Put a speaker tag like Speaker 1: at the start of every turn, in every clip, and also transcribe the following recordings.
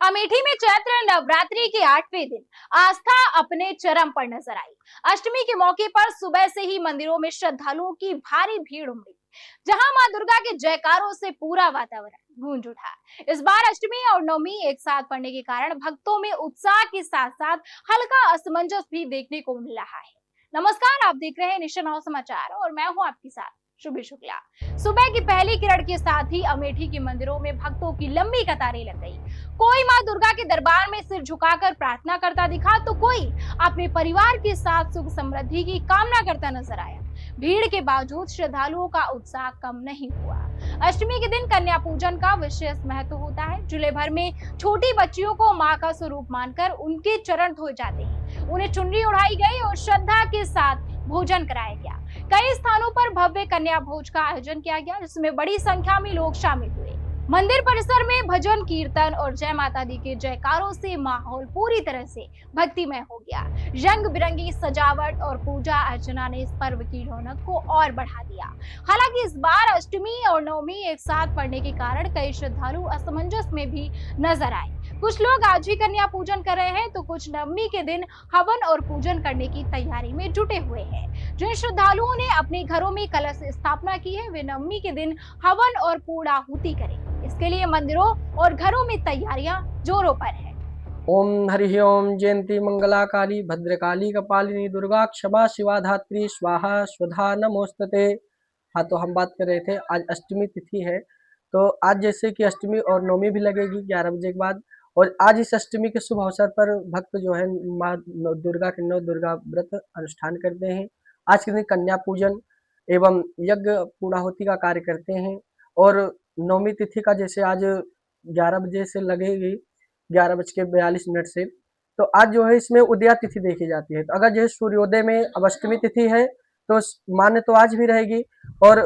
Speaker 1: अमेठी में चैत्र नवरात्रि के 8वें दिन आस्था अपने चरम पर नजर आई। अष्टमी के मौके पर सुबह से ही मंदिरों में श्रद्धालुओं की भारी भीड़ उमड़ी, जहां मां दुर्गा के जयकारों से पूरा वातावरण गूंज उठा। इस बार अष्टमी और नवमी एक साथ पड़ने के कारण भक्तों में उत्साह के साथ साथ हल्का असमंजस भी देखने को मिल रहा है। नमस्कार, आप देख रहे हैं नेशन नाउ समाचार और मैं हूं आपके साथ शुभी शुक्ला। सुबह की पहली किरण के साथ ही अमेठी के मंदिरों में भक्तों की लंबी कतारें लग गई। कोई मां दुर्गा के दरबार में सिर झुकाकर प्रार्थना करता दिखा, तो कोई अपने परिवार के साथ सुख समृद्धि की कामना करता नजर आया। भीड़ के बावजूद श्रद्धालुओं का उत्साह कम नहीं हुआ। अष्टमी के दिन कन्या पूजन का विशेष महत्व होता है। जिले भर में छोटी बच्चियों को मां का स्वरूप मानकर उनके चरण धोए जाते हैं, उन्हें चुनरी उड़ाई गई और श्रद्धा के साथ भोजन कराया गया। कई स्थानों पर भव्य कन्या भोज का आयोजन किया गया, जिसमें बड़ी संख्या में लोग शामिल हुए। मंदिर परिसर में भजन कीर्तन और जय माता दी के जयकारों से माहौल पूरी तरह से भक्तिमय हो गया। रंग बिरंगी सजावट और पूजा अर्चना ने इस पर्व की रौनक को और बढ़ा दिया। हालांकि इस बार अष्टमी और नवमी एक साथ पड़ने के कारण कई श्रद्धालु असमंजस में भी नजर आए। कुछ लोग आज ही कन्या पूजन कर रहे हैं, तो कुछ नवमी के दिन हवन और पूजन करने की तैयारी में जुटे हुए हैं। जिन श्रद्धालुओं ने अपने घरों में कलश स्थापना की है, वे नवमी के दिन हवन और पूर्णाहुति करें। इसके लिए मंदिरों और घरों में तैयारियां जोरों पर है।
Speaker 2: ओम हरि ओम। जयंती मंगला काली भद्रकाली कपालिनी दुर्गा क्षमा शिवा धात्री स्वाहा स्वधा नमोस्तुते। हाँ, तो हम बात कर रहे थे, आज अष्टमी तिथि है। तो आज जैसे कि अष्टमी और नवमी भी लगेगी 11 बजे के बाद। और आज इस अष्टमी के शुभ अवसर पर भक्त जो है माँ दुर्गा के नव दुर्गा व्रत अनुष्ठान करते हैं। आज के दिन कन्या पूजन एवं यज्ञ पूर्णाहुति का कार्य करते हैं। और नवमी तिथि का जैसे आज 11 बजे से लगेगी, 11:42 से। तो आज जो है इसमें उदया तिथि देखी जाती है। तो अगर जो है सूर्योदय में अब अष्टमी तिथि है तो मान्य तो आज भी रहेगी, और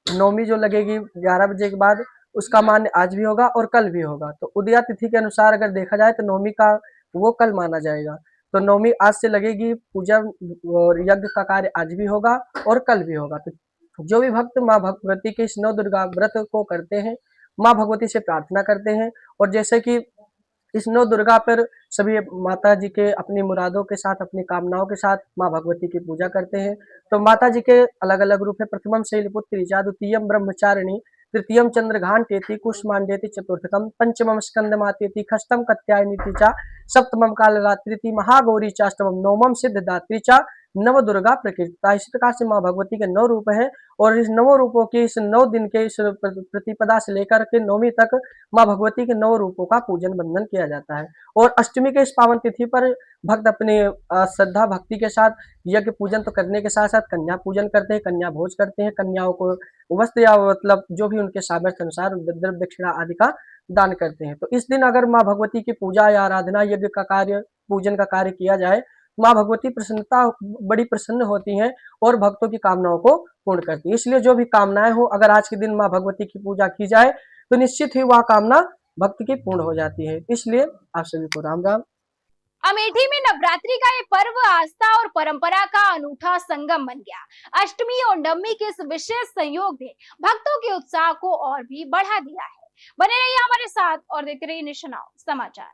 Speaker 2: नवमी जो लगेगी 11 बजे के बाद उसका मान्य आज भी होगा और कल भी होगा। तो उदया तिथि के अनुसार अगर देखा जाए तो नवमी का वो कल माना जाएगा। तो नवमी आज से लगेगी, पूजा और यज्ञ का कार्य आज भी होगा और कल भी होगा। तो जो भी भक्त माँ भगवती के इस नव दुर्गा व्रत को करते हैं, माँ भगवती से प्रार्थना करते हैं, और जैसे कि इस नव दुर्गा पर सभी माता जी के अपनी मुरादों के साथ, अपनी कामनाओं के साथ माँ भगवती की पूजा करते हैं। तो माता जी के अलग अलग रूप है। प्रथमम शैलपुत्री चा, द्वितीयम ब्रह्मचारिणी, तृतीयम चंद्रघांटेति, कुष्मांडेति, चतुर्थकम पंचमम स्कंदमातेति, खष्टम कत्यायनीति चा, सप्तमम कालरात्रिति, महागौरी चा, अष्टमम नवमम सिद्धदात्री चा, नव दुर्गा प्रकृता। इस प्रकार से माँ भगवती के 9 रूप है। और इस 9 रूपों के इस 9 दिन के इस प्रतिपदा से लेकर के नवमी तक माँ भगवती के 9 रूपों का पूजन बंधन किया जाता है। और अष्टमी के इस पावन तिथि पर भक्त अपने श्रद्धा भक्ति के साथ यज्ञ पूजन तो करने के साथ साथ कन्या पूजन करते हैं, कन्या भोज करते हैं। कन्याओं को वस्त्र या मतलब जो भी उनके सामर्थ्य अनुसार द्रव्य दक्षिणा आदि का दान करते हैं। तो इस दिन अगर माँ भगवती की पूजा या आराधना, यज्ञ का कार्य, पूजन का कार्य किया जाए, माँ भगवती बड़ी प्रसन्न होती हैं और भक्तों की कामनाओं को पूर्ण करती है। इसलिए जो भी कामनाएं हो, अगर आज के दिन माँ भगवती की पूजा की जाए तो निश्चित ही वह कामना भक्त की पूर्ण हो जाती है। इसलिए आप सभी को राम राम।
Speaker 1: अमेठी में नवरात्रि का ये पर्व आस्था और परंपरा का अनूठा संगम बन गया। अष्टमी और नवमी के इस विशेष संयोग ने भक्तों के उत्साह को और भी बढ़ा दिया है। बने रहिए हमारे साथ और देखते रहिए नेशन नाउ समाचार।